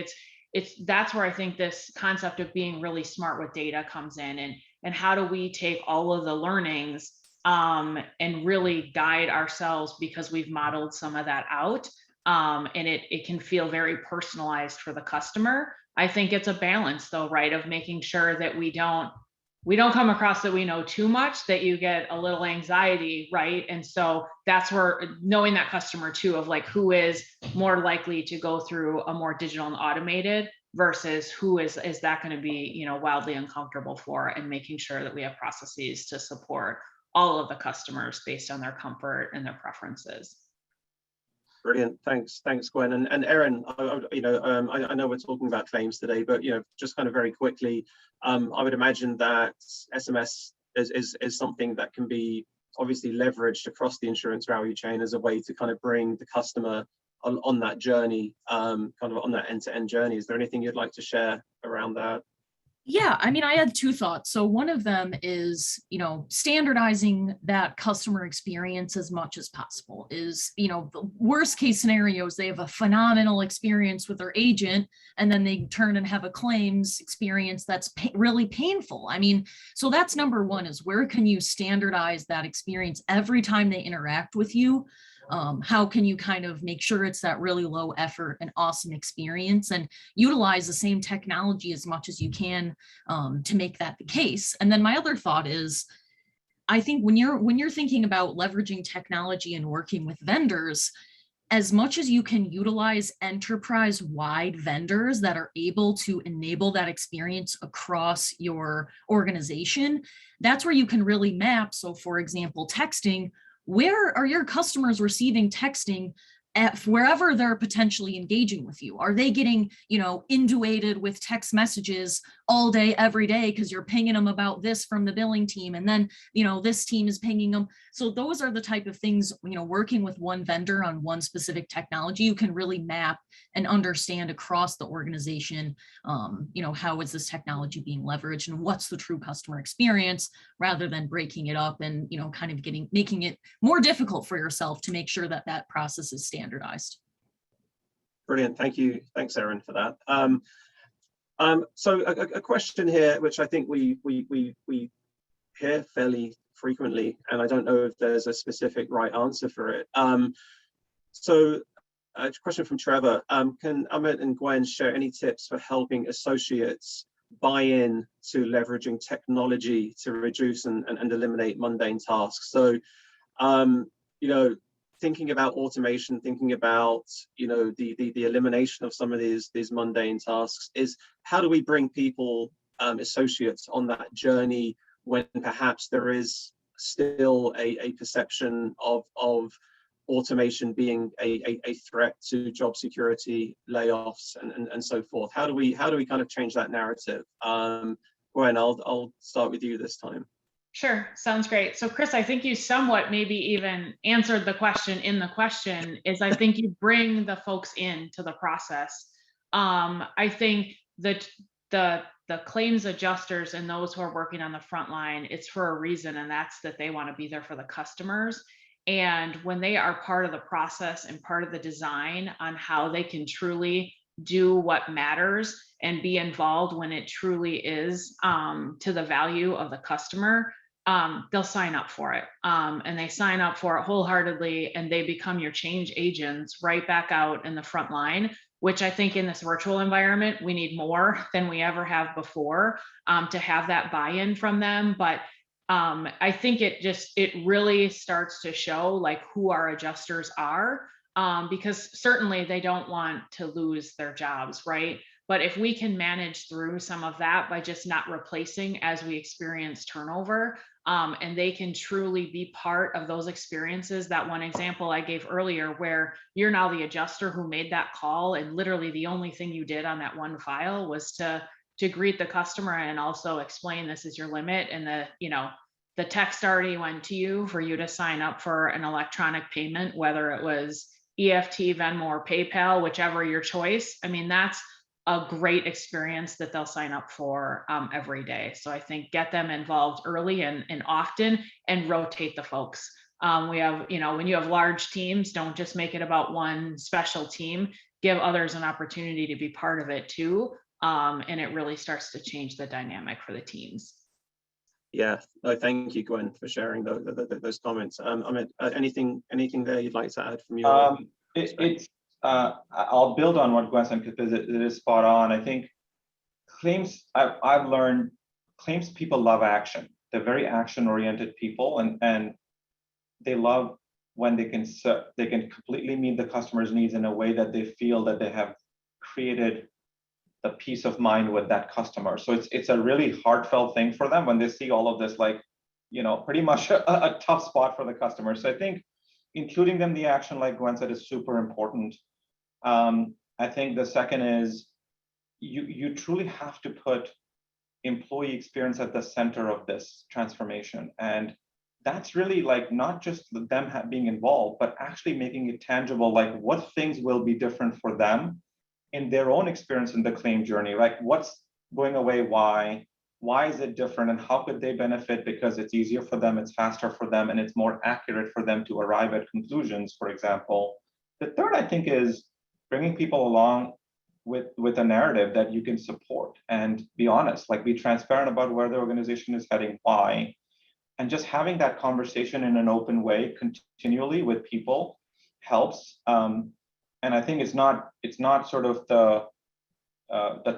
that's where I think this concept of being really smart with data comes in, and how do we take all of the learnings and really guide ourselves, because we've modeled some of that out, and it can feel very personalized for the customer. I think it's a balance though, right, of making sure that we don't come across that we know too much, that you get a little anxiety, right? And so that's where knowing that customer too, of like who is more likely to go through a more digital and automated versus who is that going to be wildly uncomfortable for, and making sure that we have processes to support all of the customers based on their comfort and their preferences. Brilliant. Thanks, Gwen. And Erin, I know we're talking about claims today, but just kind of very quickly, I would imagine that SMS is something that can be obviously leveraged across the insurance value chain as a way to kind of bring the customer on that journey, kind of on that end-to-end journey. Is there anything you'd like to share around that? Yeah, I mean, I had two thoughts. So one of them is, standardizing that customer experience as much as possible is, the worst case scenarios, they have a phenomenal experience with their agent, and then they turn and have a claims experience that's really painful. I mean, so that's number one, is where can you standardize that experience every time they interact with you? How can you kind of make sure it's that really low effort and awesome experience, and utilize the same technology as much as you can to make that the case? And then my other thought is, I think when you're thinking about leveraging technology and working with vendors, as much as you can utilize enterprise-wide vendors that are able to enable that experience across your organization, that's where you can really map. So for example, texting, where are your customers receiving texting at wherever they're potentially engaging with you? Are they getting, inundated with text messages all day, every day, because you're pinging them about this from the billing team, and then, this team is pinging them. So those are the type of things, working with one vendor on one specific technology, you can really map and understand across the organization, how is this technology being leveraged and what's the true customer experience, rather than breaking it up and, kind of making it more difficult for yourself to make sure that that process is standardized. Brilliant. Thank you. Thanks, Erin, for that. So a question here, which I think we hear fairly frequently, and I don't know if there's a specific right answer for it. So a question from Trevor. Can Amit and Gwen share any tips for helping associates buy in to leveraging technology to reduce and eliminate mundane tasks? So, thinking about automation, thinking about the elimination of some of these mundane tasks, is how do we bring people, associates, on that journey when perhaps there is still a perception of automation being a threat to job security, layoffs, and so forth? How do we kind of change that narrative? Gwen, I'll start with you this time. Sure, sounds great. So Chris, I think you somewhat maybe even answered the question in the question, is I think you bring the folks into the process. I think that the claims adjusters and those who are working on the front line, it's for a reason, and that's that they want to be there for the customers. And when they are part of the process and part of the design on how they can truly do what matters and be involved when it truly is to the value of the customer, they'll sign up for it. And they sign up for it wholeheartedly, and they become your change agents right back out in the front line, which I think in this virtual environment, we need more than we ever have before to have that buy-in from them. But I think it really starts to show like who our adjusters are, because certainly they don't want to lose their jobs, right? But if we can manage through some of that by just not replacing as we experience turnover, and they can truly be part of those experiences. That one example I gave earlier, where you're now the adjuster who made that call, and literally the only thing you did on that one file was to greet the customer and also explain this is your limit, and the text already went to you for you to sign up for an electronic payment, whether it was EFT, Venmo, or PayPal, whichever your choice. I mean, that's a great experience that they'll sign up for every day. So I think get them involved early and often, and rotate the folks. We have, when you have large teams, don't just make it about one special team, give others an opportunity to be part of it too. And it really starts to change the dynamic for the teams. Yeah, no, thank you, Gwen, for sharing those comments. Amit, anything there you'd like to add from your I'll build on what Gwen said, because it is spot on. I think claims, I've learned claims people love action. They're very action-oriented people, and they love when they can completely meet the customer's needs in a way that they feel that they have created the peace of mind with that customer. So it's a really heartfelt thing for them when they see all of this, like, pretty much a tough spot for the customer. So I think including them in the action, like Gwen said, is super important. I think the second is you truly have to put employee experience at the center of this transformation. And that's really like not just them being involved, but actually making it tangible, like what things will be different for them in their own experience in the claim journey, like what's going away, why is it different, and how could they benefit because it's easier for them, it's faster for them, and it's more accurate for them to arrive at conclusions, for example. The third, I think, is bringing people along with a narrative that you can support and be honest, like be transparent about where the organization is heading, why, and just having that conversation in an open way continually with people helps. And I think it's not sort of the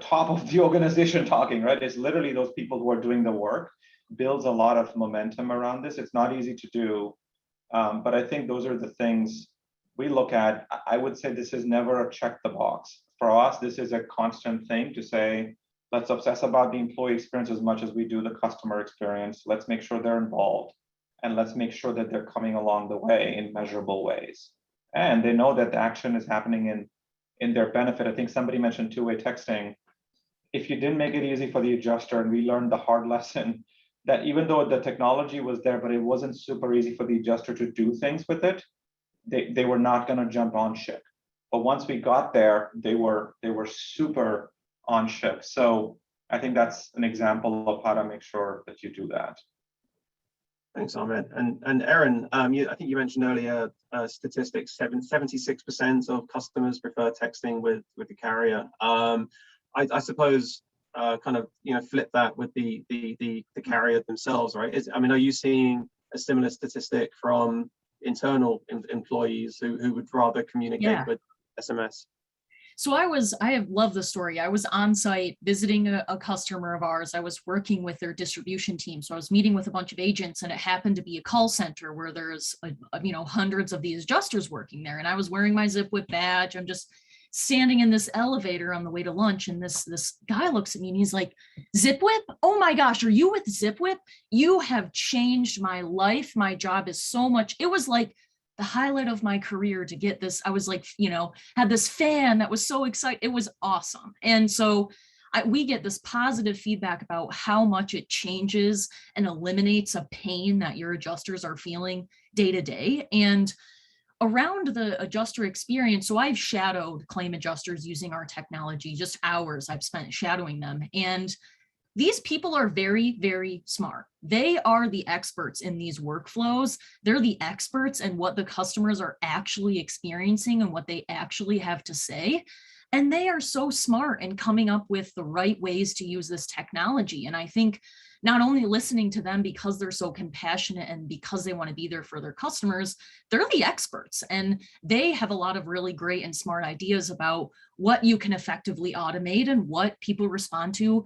top of the organization talking, right? It's literally those people who are doing the work, builds a lot of momentum around this. It's not easy to do, but I think those are the things we look at. I would say this is never a check the box. For us, this is a constant thing to say, let's obsess about the employee experience as much as we do the customer experience. Let's make sure they're involved, and let's make sure that they're coming along the way in measurable ways. And they know that the action is happening in their benefit. I think somebody mentioned two-way texting. If you didn't make it easy for the adjuster, and we learned the hard lesson that even though the technology was there, but it wasn't super easy for the adjuster to do things with it, they were not going to jump on ship. But once we got there, they were super on ship. So I think that's an example of how to make sure that you do that. Thanks, Amit. And Erin, I think you mentioned earlier statistics, 76% of customers prefer texting with the carrier. I suppose kind of flip that with the carrier themselves, right? Are you seeing a similar statistic from internal employees who would rather communicate with SMS? So I have loved the story. I was on site visiting a customer of ours. I was working with their distribution team. So I was meeting with a bunch of agents, and it happened to be a call center where there's hundreds of these adjusters working there. And I was wearing my ZipWhip badge. I'm just standing in this elevator on the way to lunch, and this guy looks at me and he's like, "ZipWhip? Oh my gosh, are you with ZipWhip? You have changed my life. My job is so much." It was like the highlight of my career to get this. I was like, had this fan that was so excited. It was awesome. And so we get this positive feedback about how much it changes and eliminates a pain that your adjusters are feeling day to day. And around the adjuster experience, so I've shadowed claim adjusters using our technology, just hours I've spent shadowing them. And these people are very, very smart. They are the experts in these workflows. They're the experts in what the customers are actually experiencing and what they actually have to say. And they are so smart in coming up with the right ways to use this technology. And I think not only listening to them because they're so compassionate and because they want to be there for their customers, they're the experts, and they have a lot of really great and smart ideas about what you can effectively automate and what people respond to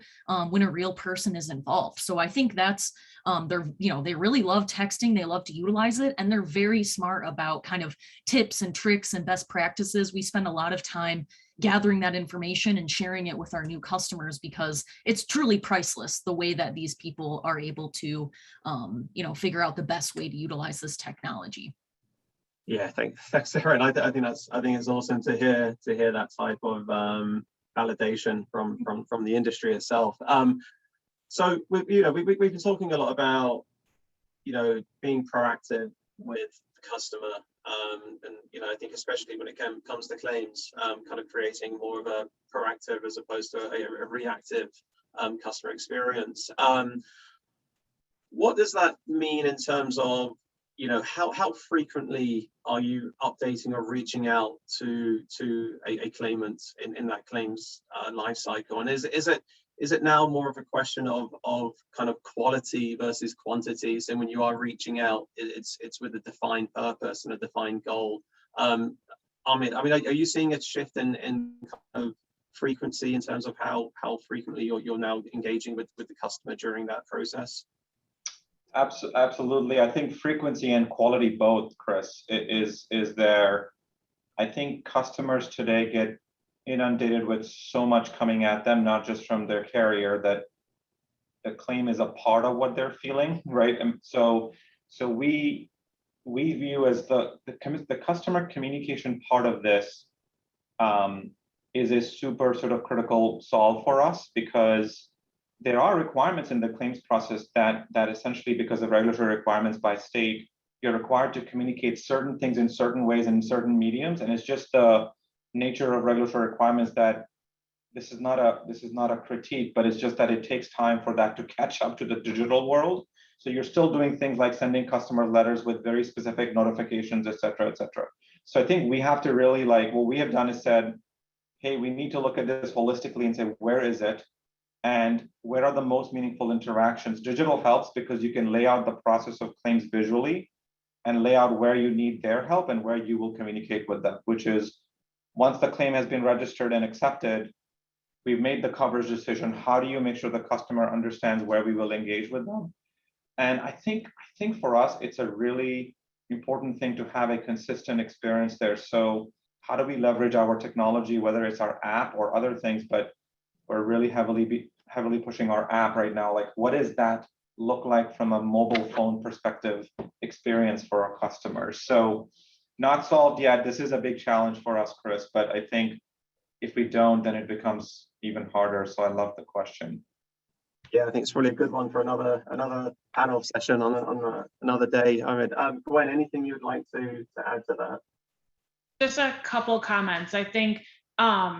when a real person is involved. So I think that's they really love texting, they love to utilize it, and they're very smart about kind of tips and tricks and best practices. We spend a lot of time gathering that information and sharing it with our new customers because it's truly priceless the way that these people are able to figure out the best way to utilize this technology. Yeah, thanks, Erin. I think it's awesome to hear that type of validation from the industry itself. So we've been talking a lot about being proactive with the customer, and I think especially when it comes to claims, kind of creating more of a proactive as opposed to a reactive customer experience. What does that mean in terms of how frequently are you updating or reaching out to a claimant in that claims life cycle? And is it now more of a question of kind of quality versus quantity? So when you are reaching out, it's with a defined purpose and a defined goal. Amit, are you seeing a shift in kind of frequency in terms of how frequently you're now engaging with the customer during that process? Absolutely. I think frequency and quality both, Chris, is there. I think customers today get inundated with so much coming at them, not just from their carrier, that the claim is a part of what they're feeling, right? And so we we view as the customer communication part of this is a super sort of critical solve for us, because there are requirements in the claims process that essentially, because of regulatory requirements by state, you're required to communicate certain things in certain ways and in certain mediums, and it's just the nature of regulatory requirements that this is not a critique, but it's just that it takes time for that to catch up to the digital world. So you're still doing things like sending customer letters with very specific notifications, et cetera, et cetera. So I think we have to really, like, what we have done is said, hey, we need to look at this holistically and say, where is it? And where are the most meaningful interactions? Digital helps because you can lay out the process of claims visually and lay out where you need their help and where you will communicate with them, which is once the claim has been registered and accepted, we've made the coverage decision. How do you make sure the customer understands where we will engage with them? And I think for us, it's a really important thing to have a consistent experience there. So how do we leverage our technology, whether it's our app or other things, but we're really heavily pushing our app right now. Like, what does that look like from a mobile phone perspective experience for our customers? So not solved yet. This is a big challenge for us, Chris, but I think if we don't, then it becomes even harder. So I love the question. Yeah, I think it's really a good one for another panel session on another day. I mean, Gwen, anything you'd like to add to that? Just a couple comments. I think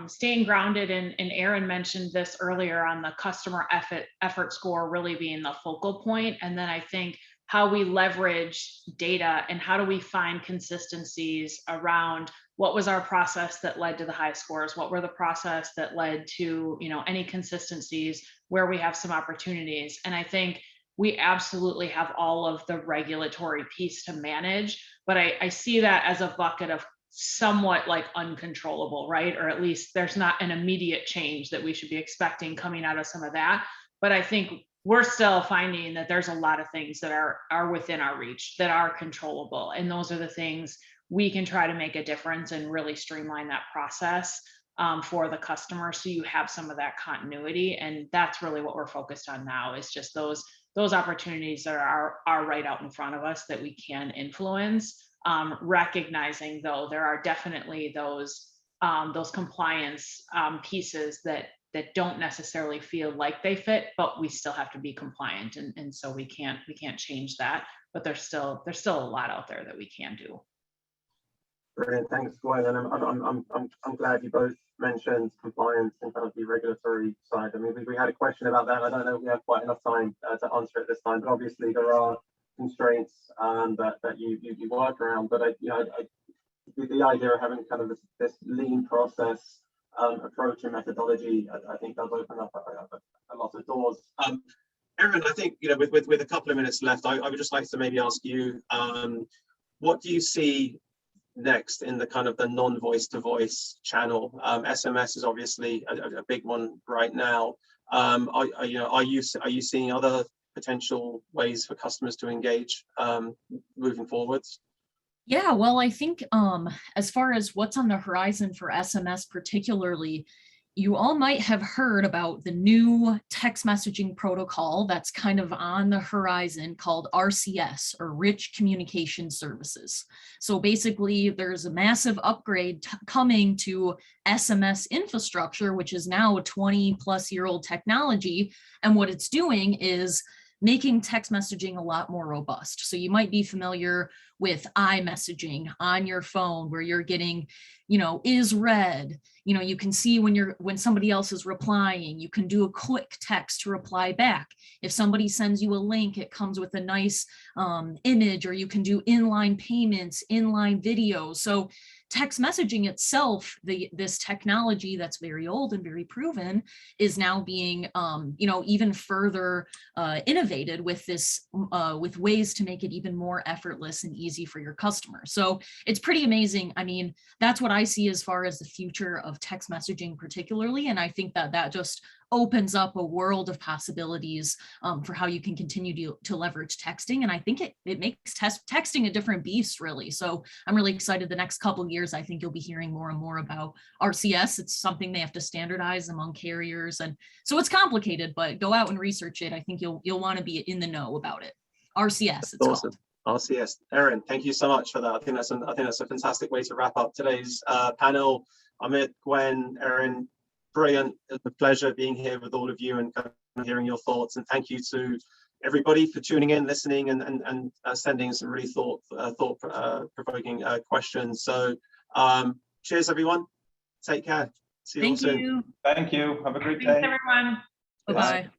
staying grounded, and Erin mentioned this earlier on the customer effort score really being the focal point. And then I think how we leverage data and how do we find consistencies around what was our process that led to the high scores, what were the process that led to, you know, any consistencies where we have some opportunities. And I think we absolutely have all of the regulatory piece to manage, but I see that as a bucket of somewhat like uncontrollable, right? Or at least there's not an immediate change that we should be expecting coming out of some of that. But I think we're still finding that there's a lot of things that are within our reach, that are controllable. And those are the things we can try to make a difference and really streamline that process for the customer. So you have some of that continuity. And that's really what we're focused on now, is just those opportunities that are right out in front of us that we can influence. Recognizing though, there are definitely those compliance pieces that don't necessarily feel like they fit, but we still have to be compliant, and so we can't change that. But there's still a lot out there that we can do. Brilliant, thanks, Gwen. And I'm glad you both mentioned compliance and kind of the regulatory side. I mean, we had a question about that. I don't know if we have quite enough time to answer it this time, but obviously there are constraints that you work around. But the idea of having kind of this lean process approach and methodology, I think does open up a lot of doors. Erin, I think, with a couple of minutes left, I would just like to maybe ask you, what do you see next in the kind of the non-voice to voice channel? SMS is obviously a big one right now. Are you seeing other potential ways for customers to engage moving forwards? Yeah, well, I think as far as what's on the horizon for SMS particularly, you all might have heard about the new text messaging protocol that's kind of on the horizon called RCS, or Rich Communication Services. So basically, there's a massive upgrade coming to SMS infrastructure, which is now a 20-plus-year-old technology. And what it's doing is making text messaging a lot more robust. So you might be familiar with iMessaging on your phone, where you're getting, is read. You can see when somebody else is replying. You can do a quick text to reply back. If somebody sends you a link, it comes with a nice image, or you can do inline payments, inline videos. So text messaging itself, this technology that's very old and very proven, is now being, even further innovated with with ways to make it even more effortless and easy for your customers. So it's pretty amazing. I mean, that's what I see as far as the future of text messaging particularly. And I think that just opens up a world of possibilities for how you can continue to leverage texting. And I think it makes texting a different beast, really. So I'm really excited. The next couple of years, I think you'll be hearing more and more about RCS. It's something they have to standardize among carriers. And so it's complicated, but go out and research it. I think you'll want to be in the know about it. RCS, it's awesome. called. RCS. Erin, thank you so much for that. I think that's a fantastic way to wrap up today's panel. Amit, Gwen, Erin, brilliant. It's a pleasure being here with all of you and kind of hearing your thoughts. And thank you to everybody for tuning in, listening, and sending some really thought-provoking questions. So cheers, everyone. Take care. See you all soon. Thank you. Thank you. Have a great day. Thanks, everyone. Bye-bye.